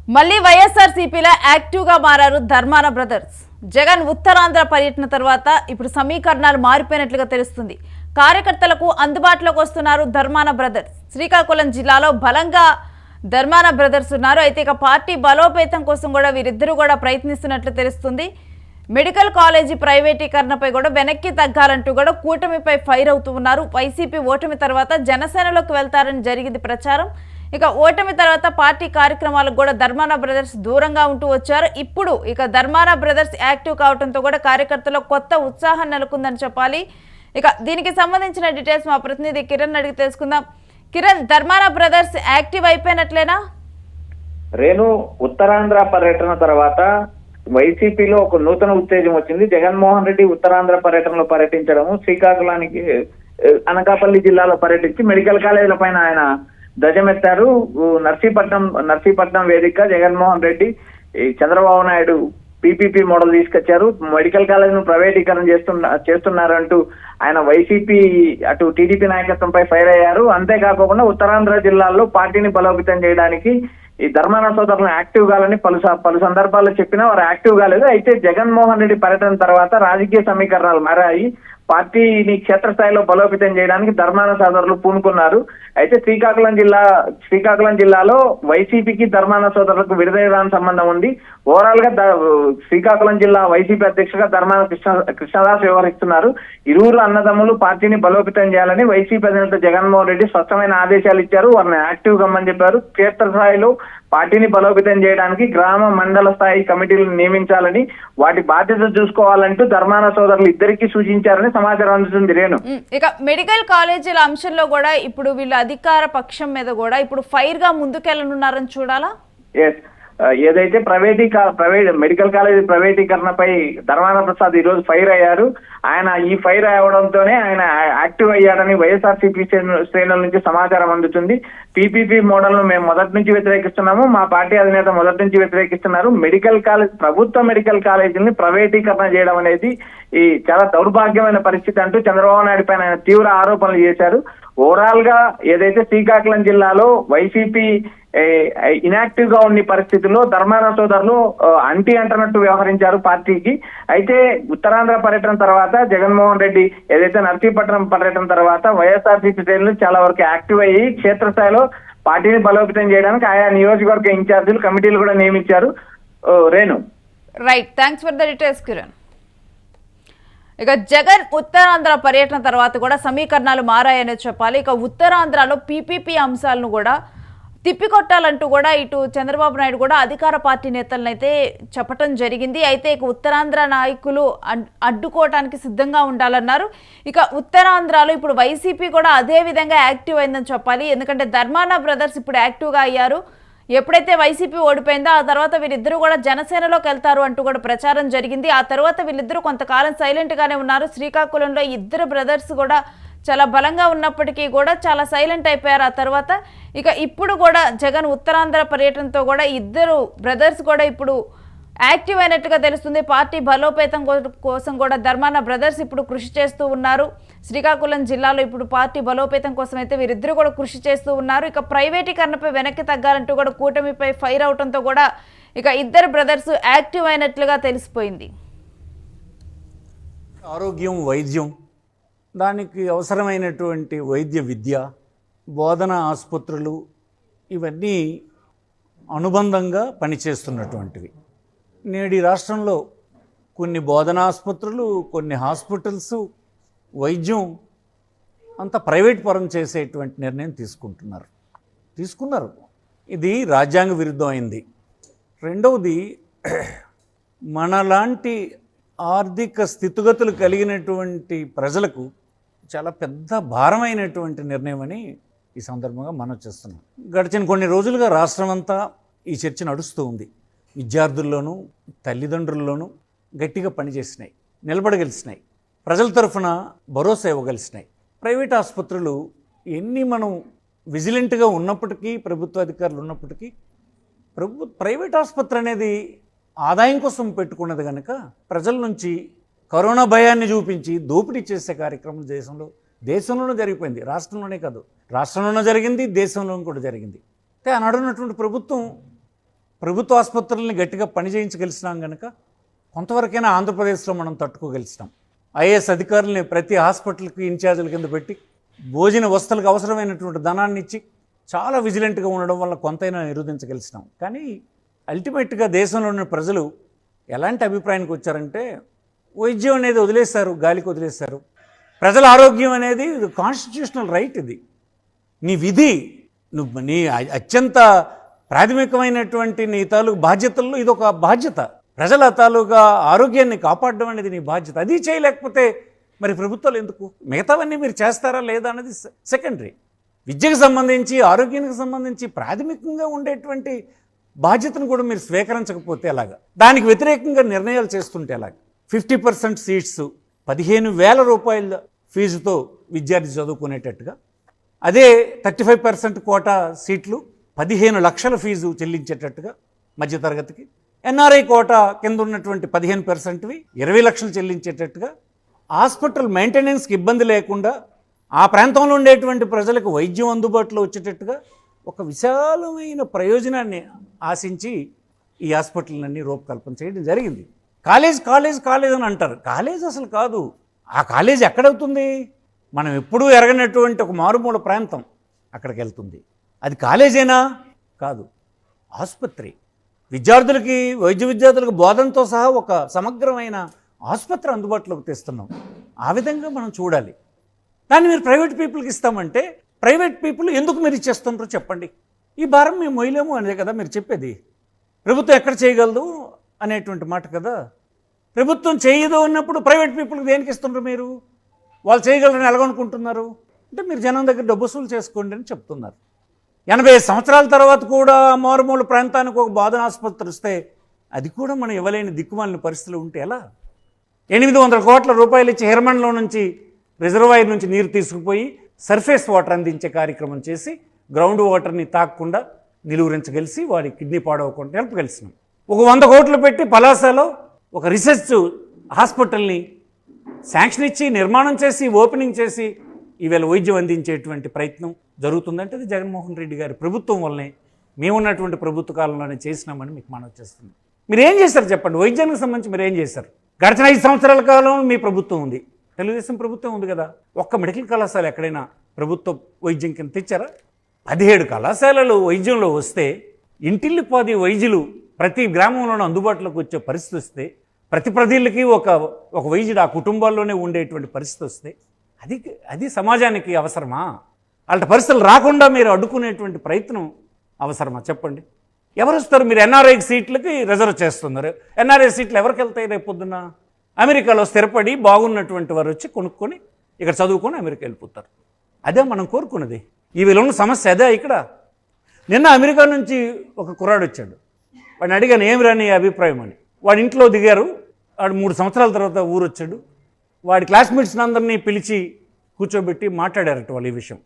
మళ్ళీ వైఎస్ఆర్సీపీలో యాక్టివ్గా మారారు ధర్మాన బ్రదర్స్. జగన్ ఉత్తరాంధ్ర పర్యటన తర్వాత ఇప్పుడు సమీకరణాలు మారిపోయినట్లుగా తెలుస్తుంది. కార్యకర్తలకు అందుబాటులోకి వస్తున్నారు ధర్మాన బ్రదర్స్. శ్రీకాకుళం జిల్లాలో బలంగా ధర్మాన బ్రదర్స్ ఉన్నారు. అయితే ఇక పార్టీ బలోపేతం కోసం కూడా వీరిద్దరూ కూడా ప్రయత్నిస్తున్నట్లు తెలుస్తుంది. మెడికల్ కాలేజీ ప్రైవేటీకరణపై కూడా వెనక్కి తగ్గాలంటూ కూడా కూటమిపై ఫైర్ అవుతూ ఉన్నారు. వైసీపీ ఓటమి తర్వాత జనసేనలోకి వెళ్తారని జరిగింది ప్రచారం. ఇక ఓటమి తర్వాత పార్టీ కార్యక్రమాలకు కూడా ధర్మాన బ్రదర్స్ దూరంగా ఉంటూ వచ్చారు. ఇప్పుడు ఇక ధర్మాన బ్రదర్స్ యాక్టివ్ కావడంతో కూడా కార్యకర్తల్లో కొత్త ఉత్సాహం నెలకొందని చెప్పాలి. ఇక దీనికి సంబంధించిన డీటెయిల్స్ మా ప్రతినిధి కిరణ్ అడిగి తెలుసుకుందాం. కిరణ్, ధర్మాన బ్రదర్స్ యాక్టివ్ అయిపోయినట్లేనా? రేణు, ఉత్తరాంధ్ర పర్యటన తర్వాత వైసీపీలో ఒక నూతన ఉత్తేజం వచ్చింది. జగన్మోహన్ రెడ్డి ఉత్తరాంధ్ర పర్యటనలో పర్యటించడము, శ్రీకాకుళానికి అనకాపల్లి జిల్లాలో పర్యటించి మెడికల్ కాలేజీల పైన ఆయన ధ్వజమెత్తారు. నర్సీపట్నం వేదిక జగన్మోహన్ రెడ్డి చంద్రబాబు నాయుడు పీపీపీ మోడల్ తీసుకొచ్చారు. మెడికల్ కాలేజీను ప్రైవేటీకరణ చేస్తున్నారంటూ ఆయన వైసీపీ అటు టీడీపీ నాయకత్వంపై ఫైర్ అయ్యారు. అంతేకాకుండా ఉత్తరాంధ్ర జిల్లాల్లో పార్టీని బలోపేతం చేయడానికి ఈ ధర్మాన సోదరులను యాక్టివ్ కావాలని పలు సందర్భాల్లో చెప్పినా వారు యాక్టివ్ కాలేదు. అయితే జగన్మోహన్ రెడ్డి పర్యటన తర్వాత రాజకీయ సమీకరణాలు మారాయి. పార్టీని క్షేత్రస్థాయిలో బలోపేతం చేయడానికి ధర్మాన సోదరులు పూనుకున్నారు. అయితే శ్రీకాకుళం జిల్లాలో వైసీపీకి ధర్మాన సోదరులకు విడదీయడానికి సంబంధం ఉంది. ఓవరాల్ గా శ్రీకాకుళం జిల్లా వైసీపీ అధ్యక్షుడిగా ధర్మాన కృష్ణదాస్ వ్యవహరిస్తున్నారు. ఇరువురు అన్నదమ్ములు పార్టీని బలోపేతం చేయాలని వైసీపీ అధినేత జగన్మోహన్ రెడ్డి స్పష్టమైన ఆదేశాలు ఇచ్చారు. వారిని యాక్టివ్ కమ్మని చెప్పారు. క్షేత్రస్థాయిలో పార్టీని బలోపేతం చేయడానికి గ్రామ మండల స్థాయి కమిటీలను నియమించాలని, వాటి బాధ్యత చూసుకోవాలంటూ ధర్మాన సోదరులు ఇద్దరికీ సూచించారని సమాచారం అందుతుంది. రేణు, ఇక మెడికల్ కాలేజీల అంశంలో కూడా ఇప్పుడు వీళ్ళ అధికార పక్షం మీద కూడా ఇప్పుడు ఫైర్ గా ముందుకెళ్ళనున్నారని చూడాలా? ఏదైతే ప్రైవేట్ మెడికల్ కాలేజీ ప్రైవేటీకరణపై ధర్మాన ప్రసాద్ ఈ రోజు ఫైర్ అయ్యారు. ఆయన ఈ ఫైర్ అవ్వడంతోనే ఆయన యాక్టివ్ అయ్యాడని వైఎస్ఆర్సీపీ శ్రేణుల నుంచి సమాచారం అందుతుంది. పీపీపీ మోడల్ ను మేము మొదటి నుంచి వ్యతిరేకిస్తున్నాము, మా పార్టీ అధినేత మొదటి నుంచి వ్యతిరేకిస్తున్నారు. ప్రభుత్వ మెడికల్ కాలేజీని ప్రైవేటీకరణ చేయడం అనేది ఈ చాలా దౌర్భాగ్యమైన పరిస్థితి అంటూ చంద్రబాబు నాయుడు పైన ఆయన తీవ్ర ఆరోపణలు చేశారు. ఓవరాల్ గా ఏదైతే శ్రీకాకుళం జిల్లాలో వైసీపీ ఇనాక్టివ్ గా ఉన్న పరిస్థితుల్లో ధర్మాన సోదరులు అంటున్నట్టు వ్యవహరించారు పార్టీకి. అయితే ఉత్తరాంధ్ర పర్యటన తర్వాత జగన్మోహన్ రెడ్డి ఏదైతే నర్సీపట్నం పర్యటన తర్వాత వైఎస్ఆర్సీపీ శ్రేణులు చాలా వరకు యాక్టివ్ అయ్యి క్షేత్రస్థాయిలో పార్టీని బలోపేతం చేయడానికి ఆయా నియోజకవర్గ ఇన్ఛార్జీలు కమిటీలు కూడా నియమించారు. Renu, right, thanks for the details Kiran. ఇక జగన్ ఉత్తరాంధ్ర పర్యటన తర్వాత కూడా సమీకరణాలు మారాయనే చెప్పాలి. ఇక ఉత్తరాంధ్రలో పీపీపీ అంశాలను కూడా తిప్పికొట్టాలంటూ కూడా ఇటు చంద్రబాబు నాయుడు కూడా అధికార పార్టీ నేతలను అయితే చెప్పటం జరిగింది. అయితే ఇక ఉత్తరాంధ్ర నాయకులు అడ్డుకోవటానికి సిద్ధంగా ఉండాలన్నారు. ఇక ఉత్తరాంధ్రలో ఇప్పుడు వైసీపీ కూడా అదే విధంగా యాక్టివ్ అయిందని చెప్పాలి. ఎందుకంటే ధర్మాన బ్రదర్స్ ఇప్పుడు యాక్టివ్గా అయ్యారు. ఎప్పుడైతే వైసీపీ ఓడిపోయిందో ఆ తర్వాత వీళ్ళిద్దరూ కూడా జనసేనలోకి వెళ్తారు అంటూ కూడా ప్రచారం జరిగింది. ఆ తర్వాత వీళ్ళిద్దరూ కొంతకాలం సైలెంట్గానే ఉన్నారు. శ్రీకాకుళంలో ఇద్దరు బ్రదర్స్ కూడా చాలా బలంగా ఉన్నప్పటికీ కూడా చాలా సైలెంట్ అయిపోయారు. ఆ తర్వాత ఇక ఇప్పుడు కూడా జగన్ ఉత్తరాంధ్ర పర్యటనతో కూడా ఇద్దరు బ్రదర్స్ కూడా ఇప్పుడు యాక్టివ్ అయినట్టుగా తెలుస్తుంది. పార్టీ బలోపేతం కోసం కూడా ధర్మాన బ్రదర్స్ ఇప్పుడు కృషి చేస్తూ ఉన్నారు. శ్రీకాకుళం జిల్లాలో ఇప్పుడు పార్టీ బలోపేతం కోసం అయితే వీరిద్దరూ కూడా కృషి చేస్తూ ఉన్నారు. ఇక ప్రైవేటీకరణపై వెనక్కి తగ్గాలంటూ కూడా కూటమిపై ఫైర్ అవడంతో కూడా ఇక ఇద్దరు బ్రదర్స్ యాక్టివ్ అయినట్లుగా తెలిసిపోయింది. ఆరోగ్యం, వైద్యం, దానికి అవసరమైనటువంటి వైద్య విద్య, బోధన ఆసుపత్రులు ఇవన్నీ అనుబంధంగా పనిచేస్తున్నటువంటివి. నేడు రాష్ట్రంలో కొన్ని బోధనా ఆసుపత్రులు, కొన్ని హాస్పిటల్స్, వైద్యం అంతా ప్రైవేట్ పరం చేసేటువంటి నిర్ణయం తీసుకున్నారు. ఇది రాజ్యాంగ విరుద్ధం అయింది. రెండవది, మనలాంటి ఆర్థిక స్థితిగతులు కలిగినటువంటి ప్రజలకు చాలా పెద్ద భారమైనటువంటి నిర్ణయం అని ఈ సందర్భంగా మనం చేస్తున్నాం. గడిచిన కొన్ని రోజులుగా రాష్ట్రం అంతా ఈ చర్చ నడుస్తూ ఉంది. విద్యార్థుల్లోనూ తల్లిదండ్రుల్లోనూ గట్టిగా పనిచేసినాయి, నిలబడగలిసినాయి, ప్రజల తరఫున భరోసా ఇవ్వగలిసినాయి. ప్రైవేట్ ఆసుపత్రులు ఎన్ని మనం విజిలెంట్గా ఉన్నప్పటికీ, ప్రభుత్వ అధికారులు ఉన్నప్పటికీ, ప్రైవేట్ ఆసుపత్రి అనేది ఆదాయం కోసం పెట్టుకున్నది కనుక ప్రజల నుంచి కరోనా భయాన్ని చూపించి దోపిడీ చేసే కార్యక్రమం దేశంలోనూ జరిగిపోయింది. రాష్ట్రంలోనే కాదు, రాష్ట్రంలోనూ జరిగింది, దేశంలోనూ కూడా జరిగింది. అంటే ఆనాడున్నటువంటి ప్రభుత్వం ప్రభుత్వ ఆసుపత్రుల్ని గట్టిగా పనిచేయించగలిసినాం కనుక కొంతవరకైనా ఆంధ్రప్రదేశ్లో మనం తట్టుకోగలిసినాం. ఐఏఎస్ అధికారులని ప్రతి హాస్పిటల్కి ఇన్ఛార్జీల కింద పెట్టి భోజన వస్తువులకు అవసరమైనటువంటి ధనాన్ని ఇచ్చి చాలా విజిలెంట్గా ఉండడం వల్ల కొంతైనా నిరోధించగలిసినాం. కానీ అల్టిమేట్గా దేశంలో ఉన్న ప్రజలు ఎలాంటి అభిప్రాయానికి వచ్చారంటే వైద్యం అనేది వదిలేశారు, గాలికి వదిలేశారు. ప్రజల ఆరోగ్యం అనేది కాన్స్టిట్యూషనల్ రైట్, ఇది నీ విధి, నువ్వు నీ అత్యంత ప్రాథమికమైనటువంటి నీ తాలూకు బాధ్యతల్లో ఇదొక బాధ్యత. ప్రజల తాలూకా ఆరోగ్యాన్ని కాపాడడం అనేది నీ బాధ్యత. అది చేయలేకపోతే మరి ప్రభుత్వాలు ఎందుకు? మిగతావన్నీ మీరు చేస్తారా లేదా అనేది సెకండరీ. విద్యకు సంబంధించి, ఆరోగ్యానికి సంబంధించి ప్రాథమికంగా ఉండేటువంటి బాధ్యతను కూడా మీరు స్వీకరించకపోతే ఎలాగా? దానికి వ్యతిరేకంగా నిర్ణయాలు చేస్తుంటే ఎలాగా? 50% సీట్స్ 15,000 రూపాయల ఫీజుతో విద్యార్థి చదువుకునేటట్టుగా, అదే 35% కోటా సీట్లు 15 లక్షల ఫీజు చెల్లించేటట్టుగా మధ్యతరగతికి, ఎన్ఆర్ఐ కోటా కింద ఉన్నటువంటి 15%వి 20 లక్షలు చెల్లించేటట్టుగా, హాస్పిటల్ మెయింటెనెన్స్కి ఇబ్బంది లేకుండా ఆ ప్రాంతంలో ఉండేటువంటి ప్రజలకు వైద్యం అందుబాటులో వచ్చేటట్టుగా ఒక విశాలమైన ప్రయోజనాన్ని ఆశించి ఈ హాస్పిటల్ని రూపకల్పన చేయడం జరిగింది. కాలేజ్ కాలేజ్ కాలేజ్ అని అంటారు. కాలేజ్ అసలు కాదు. ఆ కాలేజ్ ఎక్కడవుతుంది? మనం ఎప్పుడూ ఎరగనటువంటి ఒక మారుమూల ప్రాంతం అక్కడికి వెళ్తుంది. అది కాలేజేనా? కాదు, ఆసుపత్రి. విద్యార్థులకి, వైద్య విద్యార్థులకు బోధనతో సహా ఒక సమగ్రమైన ఆసుపత్రి అందుబాటులోకి తెస్తున్నాం. ఆ విధంగా మనం చూడాలి. దాన్ని మీరు ప్రైవేట్ పీపుల్కి ఇస్తామంటే ప్రైవేట్ పీపుల్ ఎందుకు మీరు ఇచ్చేస్తుంటారో చెప్పండి. ఈ భారం మేము మొయ్యలేము అనే కదా మీరు చెప్పేది. ప్రభుత్వం ఎక్కడ చేయగలదు అనేటువంటి మాట కదా. ప్రభుత్వం చేయదు అన్నప్పుడు ప్రైవేట్ పీపుల్కి దేనికి ఇస్తుంటారు మీరు? వాళ్ళు చేయగలరని ఎలాగనుకుంటున్నారు? అంటే మీరు జనం దగ్గర డబ్బు వసూలు చేసుకోండి అని చెప్తున్నారు. 80 సంవత్సరాల తర్వాత కూడా మారుమూల ప్రాంతానికి ఒక బోధన ఆసుపత్రి వస్తే అది కూడా మనం ఇవ్వలేని దిక్కుమాలిన పరిస్థితులు ఉంటే ఎలా? 800 కోట్ల రూపాయలు ఇచ్చి హిరమణలో నుంచి రిజర్వాయర్ నుంచి నీరు తీసుకుపోయి సర్ఫేస్ వాటర్ అందించే కార్యక్రమం చేసి గ్రౌండ్ వాటర్ని తాకకుండా నిలువరించగలిసి వాడి కిడ్నీ పాడవకుండా నిలపగలిసినాం. ఒక 100 కోట్లు పెట్టి పలాసలో ఒక రీసెర్చ్ హాస్పిటల్ని శాంక్షన్ ఇచ్చి నిర్మాణం చేసి ఓపెనింగ్ చేసి ఈవేళ వైద్యం అందించేటువంటి ప్రయత్నం జరుగుతుందంటే అది జగన్మోహన్ రెడ్డి గారి ప్రభుత్వం వల్లనే, మేమున్నటువంటి ప్రభుత్వ కాలంలోనే చేసినామని మీకు మనవి చేస్తుంది. మీరు ఏం చేశారు చెప్పండి? వైద్యానికి సంబంధించి మీరు ఏం చేశారు? గడిచిన 5 సంవత్సరాల కాలం మీ ప్రభుత్వం ఉంది, తెలుగుదేశం ప్రభుత్వం ఉంది కదా. ఒక్క మెడికల్ కళాశాల ఎక్కడైనా ప్రభుత్వ వైద్యం కింద తెచ్చారా? 17 కళాశాలలు వైద్యంలో వస్తే, ఇంటిల్లిపాది వైద్యులు ప్రతి గ్రామంలోనూ అందుబాటులోకి వచ్చే పరిస్థితి వస్తే, ప్రతి ప్రజలకి ఒక వైద్యుడు ఆ కుటుంబాల్లోనే ఉండేటువంటి పరిస్థితి వస్తే అది సమాజానికి అవసరమా? అలాంటి పరిస్థితులు రాకుండా మీరు అడ్డుకునేటువంటి ప్రయత్నం అవసరమా చెప్పండి? ఎవరు వస్తారు? మీరు ఎన్ఆర్ఐ సీట్లకి రిజర్వ్ చేస్తున్నారు. ఎన్ఆర్ఐ సీట్లు ఎవరికి వెళ్తాయి? రేపు పొద్దున్న అమెరికాలో స్థిరపడి బాగున్నటువంటి వారు వచ్చి కొనుక్కొని ఇక్కడ చదువుకొని అమెరికా వెళ్ళిపోతారు. అదే మనం కోరుకున్నది. ఈ వీళ్ళ సమస్య అదే. ఇక్కడ నిన్న అమెరికా నుంచి ఒక కుర్రాడు వచ్చాడు. వాడిని అడిగాను, ఏమి రాని అభిప్రాయం అని. వాడి ఇంట్లో దిగారు. వాడు 3 సంవత్సరాల తర్వాత ఊరు వచ్చాడు. వాడి క్లాస్మేట్స్ని అందరినీ పిలిచి కూర్చోబెట్టి మాట్లాడారట వాళ్ళు ఈ విషయం.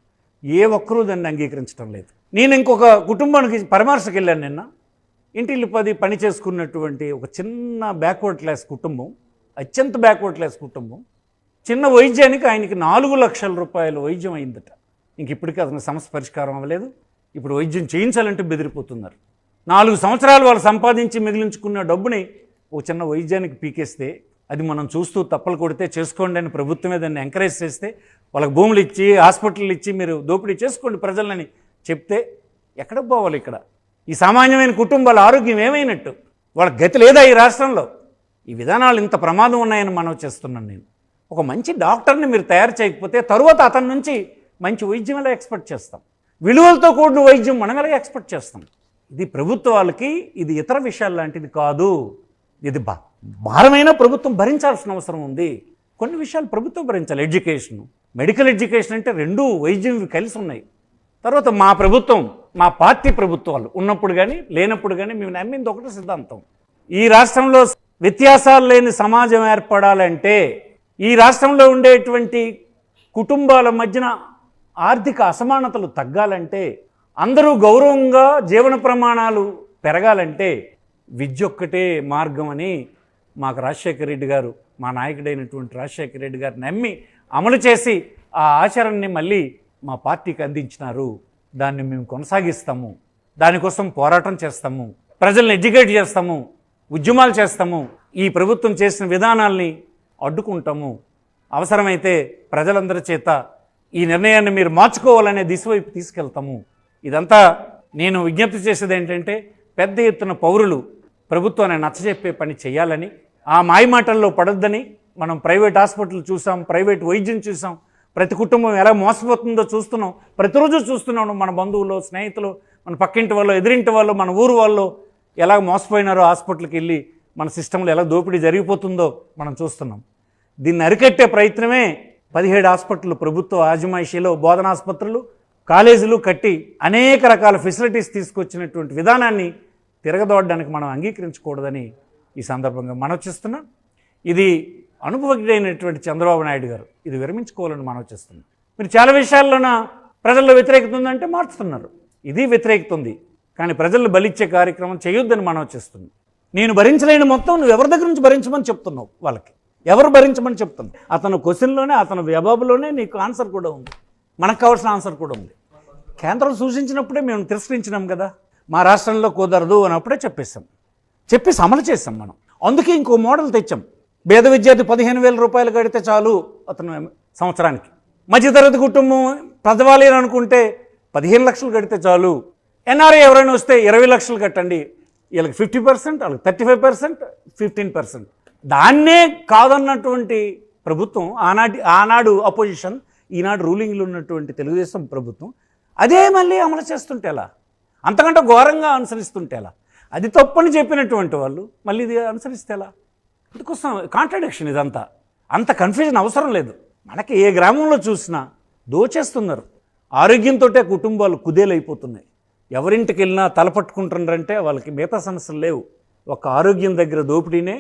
ఏ ఒక్కరూ దాన్ని అంగీకరించడం లేదు. నేను ఇంకొక కుటుంబానికి పరామర్శకు వెళ్ళాను నిన్న. ఇంటిల్లి 10 పని చేసుకున్నటువంటి ఒక చిన్న బ్యాక్వర్డ్ క్లాస్ కుటుంబం, అత్యంత బ్యాక్వర్డ్ క్లాస్ కుటుంబం. చిన్న వైద్యానికి ఆయనకి 4 లక్షల రూపాయల వైద్యం అయిందట. ఇంక ఇప్పటికీ అతని సమస్య పరిష్కారం అవ్వలేదు. ఇప్పుడు వైద్యం చేయించాలంటే బెదిరిపోతున్నారు. 4 సంవత్సరాలు వాళ్ళు సంపాదించి మిగిలించుకున్న డబ్బుని ఒక చిన్న వైద్యానికి పీకేస్తే, అది మనం చూస్తూ తప్పలు కొడితే చేసుకోండి అని ప్రభుత్వమే దాన్ని ఎంకరేజ్ చేస్తే, వాళ్ళకి భూములు ఇచ్చి హాస్పిటల్ ఇచ్చి మీరు దోపిడీ చేసుకోండి ప్రజలని చెప్తే ఎక్కడ పోవాలి? ఇక్కడ ఈ సామాన్యమైన కుటుంబాల ఆరోగ్యం ఏమైనట్టు? వాళ్ళకి గతి లేదా ఈ రాష్ట్రంలో? ఈ విధానాలు ఇంత ప్రమాదం ఉన్నాయని మనవి చేస్తున్నాను నేను. ఒక మంచి డాక్టర్ని మీరు తయారు చేయకపోతే తరువాత అతని నుంచి మంచి వైద్యం ఎలా ఎక్స్పెక్ట్ చేస్తాం? విలువలతో కూడిన వైద్యం మనం ఎలా ఎక్స్పెక్ట్ చేస్తాం? ఇది ప్రభుత్వాలకి, ఇది ఇతర విషయాలు లాంటిది కాదు. ఇది భారమైన ప్రభుత్వం భరించాల్సిన అవసరం ఉంది. కొన్ని విషయాలు ప్రభుత్వం భరించాలి. ఎడ్యుకేషన్, మెడికల్ ఎడ్యుకేషన్ అంటే 2 వైద్యం కలిసి ఉన్నాయి. తర్వాత మా ప్రభుత్వం, మా పార్టీ ప్రభుత్వాలు ఉన్నప్పుడు కానీ లేనప్పుడు కానీ మేము నమ్మింది ఒకటే సిద్ధాంతం. ఈ రాష్ట్రంలో వ్యత్యాసాలు లేని సమాజం ఏర్పడాలంటే, ఈ రాష్ట్రంలో ఉండేటువంటి కుటుంబాల మధ్యన ఆర్థిక అసమానతలు తగ్గాలంటే, అందరూ గౌరవంగా జీవన ప్రమాణాలు పెరగాలంటే విద్య ఒక్కటే మార్గం అని మాకు రాజశేఖర రెడ్డి గారు, మా నాయకుడైనటువంటి రాజశేఖర రెడ్డి గారు నమ్మి అమలు చేసి ఆ ఆచరణని మళ్ళీ మా పార్టీకి అందించినారు. దాన్ని మేము కొనసాగిస్తాము, దానికోసం పోరాటం చేస్తాము. ప్రజల్ని ఎడ్యుకేట్ చేస్తాము, ఉద్యమాలు చేస్తాము, ఈ ప్రభుత్వం చేసిన విధానాల్ని అడ్డుకుంటాము, అవసరమైతే ప్రజలందరి చేత ఈ నిర్ణయాన్ని మీరు మార్చుకోవాలనే దిశ వైపు తీసుకెళ్తాము. ఇదంతా నేను విజ్ఞప్తి చేసేది ఏంటంటే, పెద్ద ఎత్తున పౌరులు ప్రభుత్వాన్ని నచ్చజెప్పే పని చేయాలని, ఆ మాయమాటల్లో పడొద్దని. మనం ప్రైవేట్ హాస్పిటల్ చూసాం, ప్రైవేట్ వైద్యం చూసాం, ప్రతి కుటుంబం ఎలా మోసపోతుందో చూస్తున్నాం, ప్రతిరోజు చూస్తున్నాం. మన బంధువులు, స్నేహితులు, మన పక్కింటి వాళ్ళు, ఎదురింటి వాళ్ళు, మన ఊరు వాళ్ళు ఎలా మోసపోయినారో, హాస్పిటల్కి వెళ్ళి మన సిస్టంలో ఎలా దోపిడీ జరిగిపోతుందో మనం చూస్తున్నాం. దీన్ని అరికట్టే ప్రయత్నమే 17 హాస్పిటళ్ళు ప్రభుత్వ ఆజమాయిషీలో బోధనాసుపత్రులు, కాలేజీలు కట్టి అనేక రకాల ఫెసిలిటీస్ తీసుకొచ్చినటువంటి విధానాన్ని తిరగదోడడానికి మనం అంగీకరించకూడదని ఈ సందర్భంగా మనవి చేస్తున్నాం. ఇది అనుభవజ్ఞుడైనటువంటి చంద్రబాబు నాయుడు గారు ఇది విరమించుకోవాలని మనవి చేస్తున్నాం. మీరు చాలా విషయాల్లోన ప్రజల్లో వ్యతిరేకత ఉందంటే మార్చుతున్నారు, ఇది వ్యతిరేకత ఉంది, కానీ ప్రజలను బలిచ్చే కార్యక్రమం చేయొద్దని మనవి చేస్తున్నాం. నేను భరించలేని మొత్తం నువ్వు ఎవరి దగ్గర నుంచి భరించమని చెప్తున్నావు, వాళ్ళకి ఎవరు భరించమని చెప్తున్నావు. అతను క్వశ్చన్లోనే, అతను జవాబులోనే నీకు ఆన్సర్ కూడా ఉంది, మనకు కావాల్సిన ఆన్సర్ కూడా ఉంది. కేంద్రం సూచించినప్పుడే మేము తిరస్కరించినాం కదా, మా రాష్ట్రంలో కుదరదు అన్నప్పుడే చెప్పేసి అమలు చేసాం మనం. అందుకే ఇంకో మోడల్ తెచ్చాం. పేద విద్యార్థి 15,000 రూపాయలు కడితే చాలు అతను సంవత్సరానికి. మధ్యతరగతి కుటుంబం పెద్దవాలి అనుకుంటే 15 లక్షలు కడితే చాలు. ఎన్ఆర్ఐ ఎవరైనా వస్తే 20 లక్షలు కట్టండి, వీళ్ళకి 50%, వాళ్ళకి 35%, 15%. దాన్నే కాదన్నటువంటి ప్రభుత్వం ఆనాడు అపోజిషన్, ఈనాడు రూలింగ్లో ఉన్నటువంటి తెలుగుదేశం ప్రభుత్వం అదే మళ్ళీ అమలు చేస్తుంటే ఎలా, అంతకంటే ఘోరంగా అనుసరిస్తుంటే ఎలా, అది తప్పని చెప్పినటువంటి వాళ్ళు మళ్ళీ ఇది అనుసరిస్తే ఎలా? అందుకోసం కాంట్రడిక్షన్ ఇదంతా. అంత కన్ఫ్యూజన్ అవసరం లేదు. మనకి ఏ గ్రామంలో చూసినా దోచేస్తున్నారు. ఆరోగ్యంతో కుటుంబాలు కుదేలైపోతున్నాయి. ఎవరింటికి వెళ్ళినా తలపట్టుకుంటున్నారంటే వాళ్ళకి మిగతా సమస్యలు లేవు. ఒక ఆరోగ్యం దగ్గర దోపిడీనే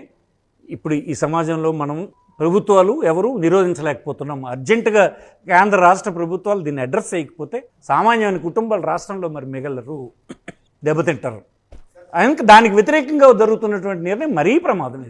ఇప్పుడు ఈ సమాజంలో మనం ప్రభుత్వాలు ఎవరు నిరోధించలేకపోతున్నాం. అర్జెంటుగా కేంద్ర రాష్ట్ర ప్రభుత్వాలు దీన్ని అడ్రస్ చేయకపోతే సామాన్యమైన కుటుంబాలు రాష్ట్రంలో మరి మిగలరు, దెబ్బతింటారు. దానికి వ్యతిరేకంగా జరుగుతున్నటువంటి నిర్ణయం మరీ ప్రమాదం ఇది.